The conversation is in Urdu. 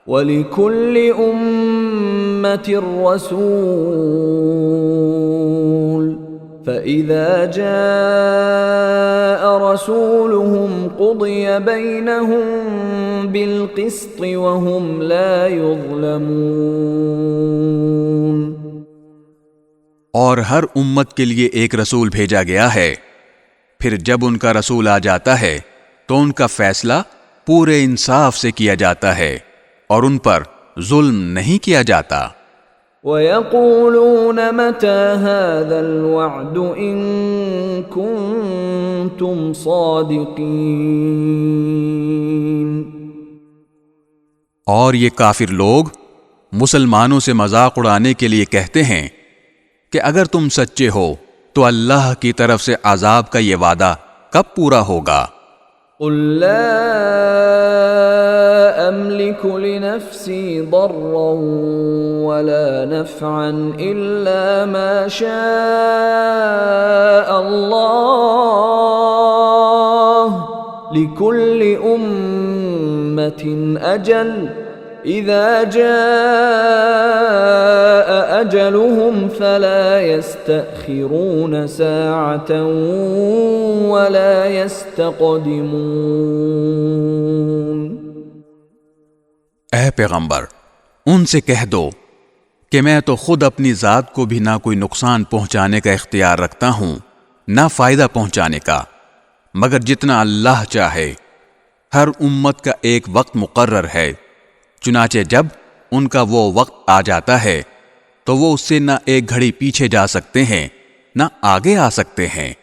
وَلِكُلِّ أُمَّةٍ رَّسُولٌ فَإِذَا جَاءَ رَسُولُهُمْ قُضِيَ بَيْنَهُم بِالْقِسْطِ وَهُمْ لَا يُظْلَمُونَ۔ اور ہر امت کے لیے ایک رسول بھیجا گیا ہے، پھر جب ان کا رسول آ جاتا ہے تو ان کا فیصلہ پورے انصاف سے کیا جاتا ہے اور ان پر ظلم نہیں کیا جاتا۔ وَيَقُولُونَ مَتَى هَذَا الْوَعْدُ إِن كُنتُمْ صَادِقِينَ۔ اور یہ کافر لوگ مسلمانوں سے مذاق اڑانے کے لیے کہتے ہیں کہ اگر تم سچے ہو تو اللہ کی طرف سے عذاب کا یہ وعدہ کب پورا ہوگا؟ قُل لَّا أَمْلِكُ لِنَفْسِي ضَرًّا وَلَا نَفْعًا إِلَّا مَا شَاءَ اللَّهُ لِكُلِّ أُمَّةٍ أَجَلٌ إِذَا جَاءَ أَجَلُهُمْ فَلَا يَسْتَأْخِرُونَ سَاعَةً وَلَا يَسْتَقْدِمُونَ۔ اے پیغمبر، ان سے کہہ دو کہ میں تو خود اپنی ذات کو بھی نہ کوئی نقصان پہنچانے کا اختیار رکھتا ہوں نہ فائدہ پہنچانے کا، مگر جتنا اللہ چاہے۔ ہر امت کا ایک وقت مقرر ہے، چنانچہ جب ان کا وہ وقت آ جاتا ہے تو وہ اس سے نہ ایک گھڑی پیچھے جا سکتے ہیں نہ آگے آ سکتے ہیں۔